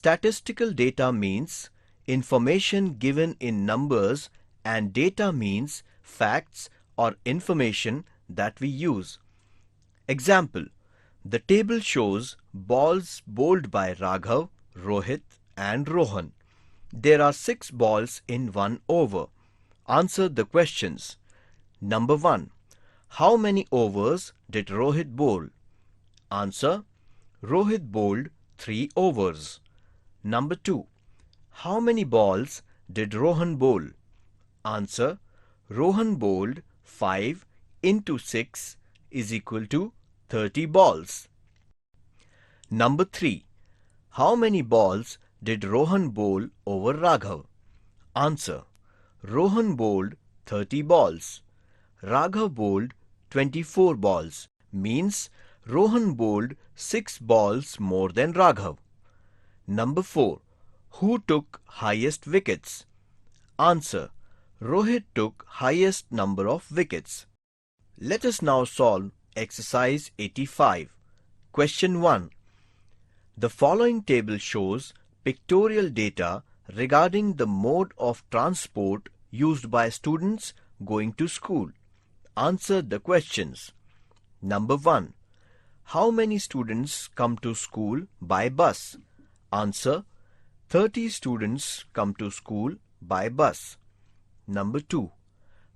Statistical data means information given in numbers, and data means facts or information that we use. Example: the table shows balls bowled by Raghav, Rohit and Rohan. There are 6 balls in one over. Answer the questions. Number 1. How many overs did Rohit bowl? Answer: Rohit bowled 3 overs. Number 2. How many balls did Rohan bowl? Answer: Rohan bowled 5 into 6 is equal to 30 balls. Number 3. How many balls did Rohan bowl over Raghav? Answer: Rohan bowled 30 balls. Raghav bowled 24 balls, means Rohan bowled 6 balls more than Raghav. Number 4. Who took highest wickets? Answer: Rohit took highest number of wickets. Let us now solve exercise 85. Question 1. The following table shows pictorial data regarding the mode of transport used by students going to school. Answer the questions. Number 1. How many students come to school by bus? Answer: 30 students come to school by bus. Number 2.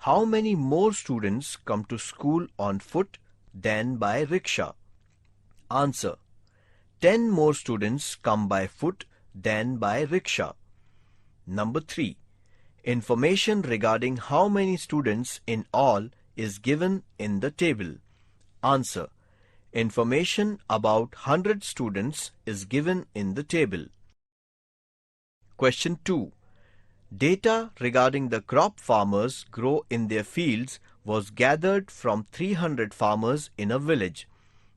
How many more students come to school on foot than by rickshaw? Answer: 10 more students come by foot than by rickshaw. Number 3. Information regarding how many students in all is given in the table. Answer: information about 100 students is given in the table. Question 2. Data regarding the crop farmers grow in their fields was gathered from 300 farmers in a village.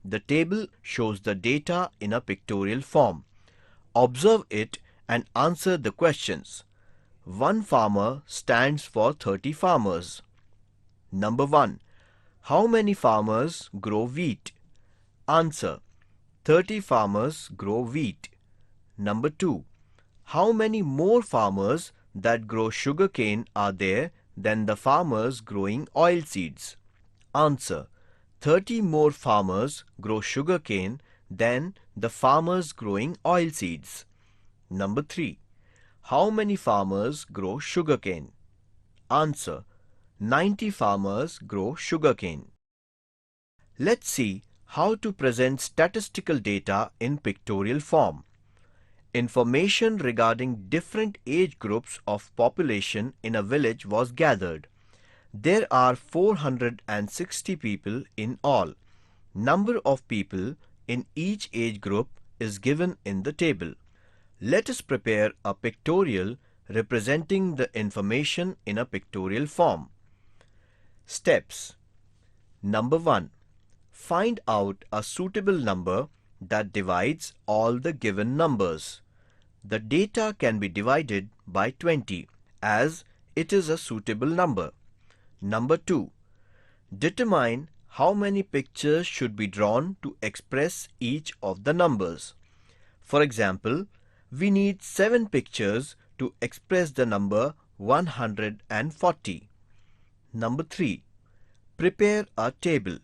The table shows the data in a pictorial form. Observe it and answer the questions. One farmer stands for 30 farmers. Number 1. How many farmers grow wheat? Answer: 30 farmers grow wheat. Number 2. How many more farmers that grow sugarcane are there than the farmers growing oilseeds? Answer: 30 more farmers grow sugarcane than the farmers growing oilseeds. Number 3. How many farmers grow sugarcane? Answer: 90 farmers grow sugarcane. Let's see how to present statistical data in pictorial form. Information regarding different age groups of population in a village was gathered. There are 460 people in all. Number of people in each age group is given in the table. Let us prepare a pictorial representing the information in a pictorial form. Steps. Number 1. Find out a suitable number that divides all the given numbers. The data can be divided by 20 as it is a suitable number. Number 2. Determine how many pictures should be drawn to express each of the numbers. For example, we need 7 pictures to express the number 140. Number 3. Prepare a table.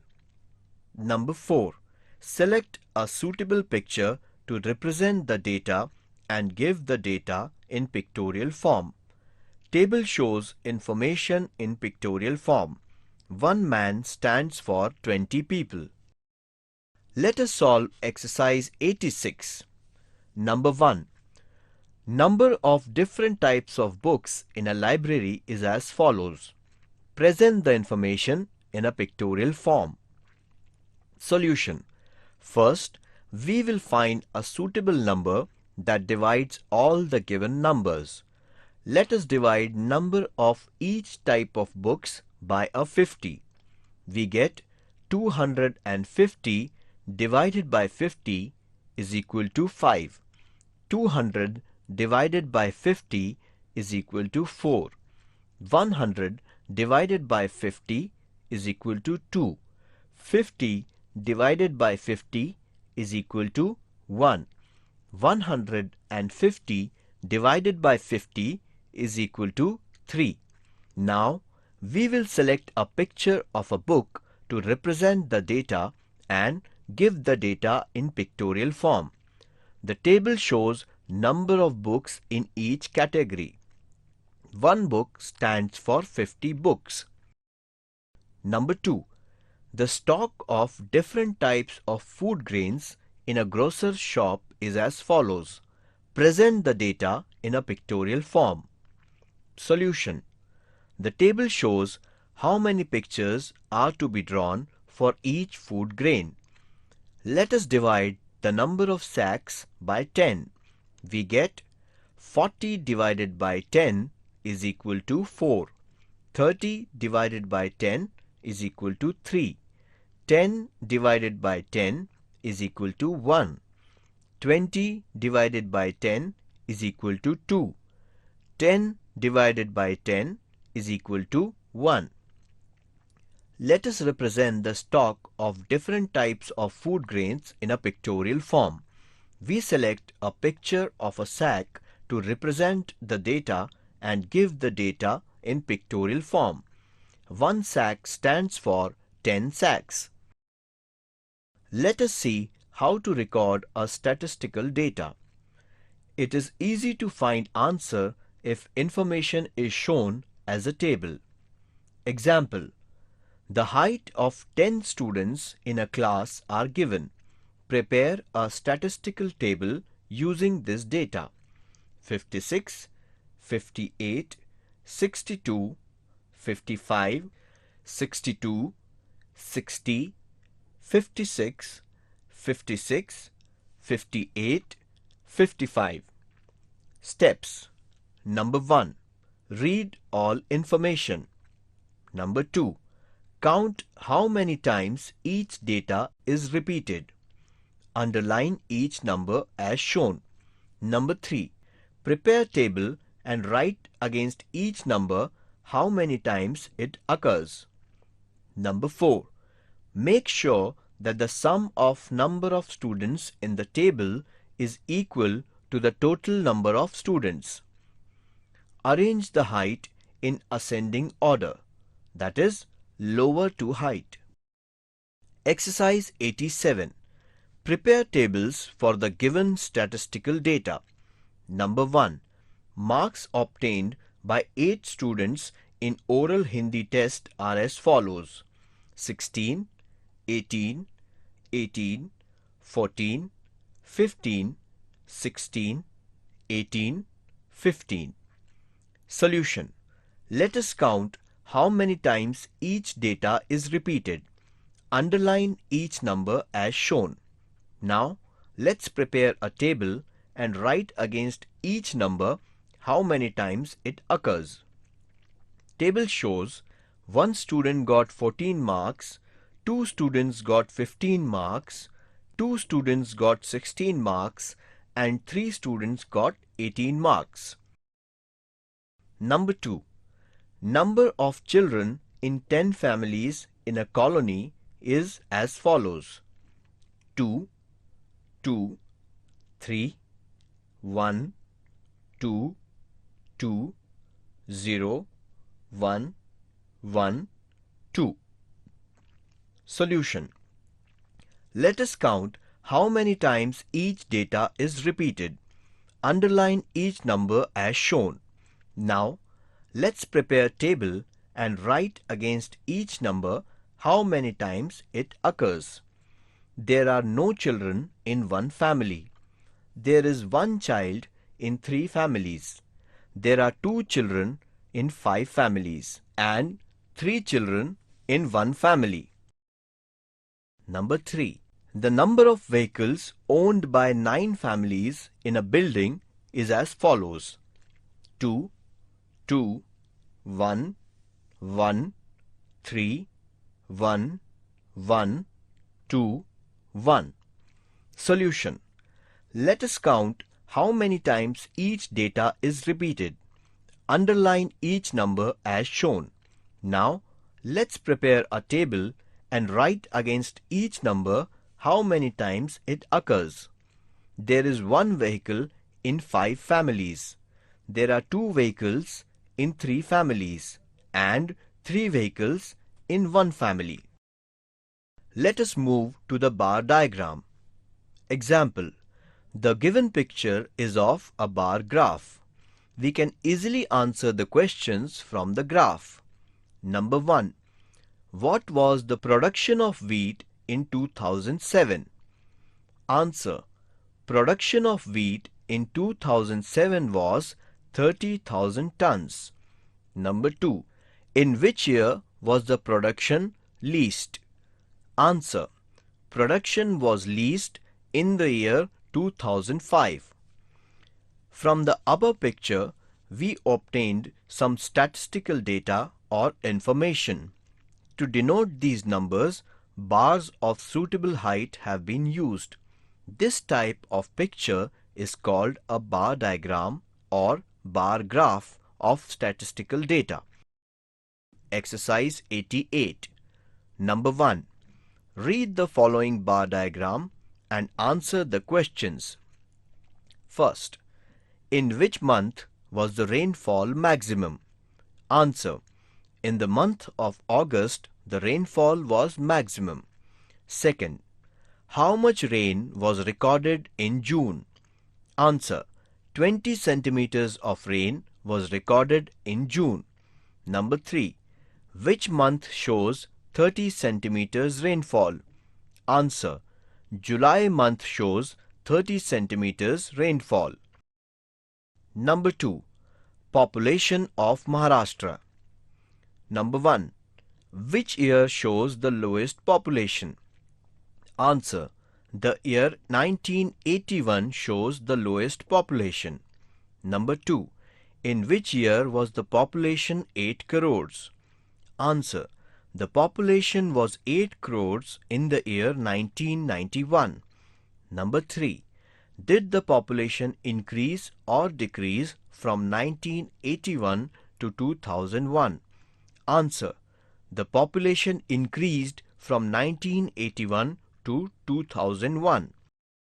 Number 4. Select a suitable picture to represent the data and give the data in pictorial form. Table shows information in pictorial form. One man stands for 20 people. Let us solve exercise 86. Number 1. Number of different types of books in a library is as follows. Present the information in a pictorial form. Solution. First, we will find a suitable number that divides all the given numbers. Let us divide number of each type of books by a 50. We get 250 divided by 50 is equal to 5. 200 divided by 50 is equal to 4. 100 divided by 50 is equal to 2. 50 divided by 50 is equal to 1. 150 and 50 divided by 50 is equal to 3. Now, we will select a picture of a book to represent the data and give the data in pictorial form. The table shows number of books in each category. One book stands for 50 books. Number 2. The stock of different types of food grains in a grocer's shop is as follows. Present the data in a pictorial form. Solution. The table shows how many pictures are to be drawn for each food grain. Let us divide the number of sacks by 10. We get 40 divided by 10 is equal to 4. 30 divided by 10 is equal to 3. 10 divided by 10 is equal to 1. 20 divided by 10 is equal to 2. 10 divided by 10 is equal to 1. Let us represent the stock of different types of food grains in a pictorial form. We select a picture of a sack to represent the data and give the data in pictorial form. One sack stands for 10 sacks. Let us see how to record a statistical data. It is easy to find answer if information is shown as a table. Example: the height of 10 students in a class are given. Prepare a statistical table using this data. 56, 58, 62, 55, 62, 60, 56, 56, 58, 55. Steps. Number 1. Read all information. Number 2. Count how many times each data is repeated. Underline each number as shown. Number 3. Prepare table and write against each number how many times it occurs. Number 4. Make sure that the sum of number of students in the table is equal to the total number of students. Arrange the height in ascending order, that is, lower to height. Exercise 87. Prepare tables for the given statistical data. Number 1. Marks obtained by 8 students in oral Hindi test are as follows: 16, 18, 18, 14, 15, 16, 18, 15. Solution. Let us count how many times each data is repeated. Underline each number as shown. Now, let's prepare a table and write against each number how many times it occurs. Table shows one student got 14 marks, 2 students got 15 marks, 2 students got 16 marks, and 3 students got 18 marks. Number 2. Number of children in 10 families in a colony is as follows: 2, 2, 3, 1, 2, 2, 0, 1, 1, 2. Solution. Let us count how many times each data is repeated. Underline each number as shown. Now, let's prepare table and write against each number how many times it occurs. There are no children in one family. There is one child in 3 families. There are 2 children in 5 families and 3 children in one family. Number 3. The number of vehicles owned by 9 families in a building is as follows: 2, 2, 1, 1, 3, 1, 1, 2, 1. Solution. Let us count how many times each data is repeated. Underline each number as shown. Now, let's prepare a table and write against each number how many times it occurs. There is one vehicle in 5 families. There are 2 vehicles in 3 families and 3 vehicles in 1 family. Let us move to the bar diagram. Example: the given picture is of a bar graph. We can easily answer the questions from the graph. Number 1. What was the production of wheat in 2007? Answer: production of wheat in 2007 was 30,000 tons. Number 2. In which year was the production leased? Answer: production was leased in the year 2005. From the upper picture, we obtained some statistical data or information. To denote these numbers, bars of suitable height have been used. This type of picture is called a bar diagram or bar graph of statistical data. Exercise 88. Number 1. Read the following bar diagram and answer the questions. First, in which month was the rainfall maximum? Answer: in the month of August, the rainfall was maximum. Second, how much rain was recorded in June? Answer: 20 centimeters of rain was recorded in June. Number 3. Which month shows 30 centimeters rainfall? Answer: July month shows 30 centimeters rainfall. Number 2. Population of Maharashtra. Number 1. Which year shows the lowest population? Answer: the year 1981 shows the lowest population. Number 2. In which year was the population 8 crores? Answer: the population was 8 crores in the year 1991. Number 3. Did the population increase or decrease from 1981 to 2001? Answer: the population increased from 1981 to 2001.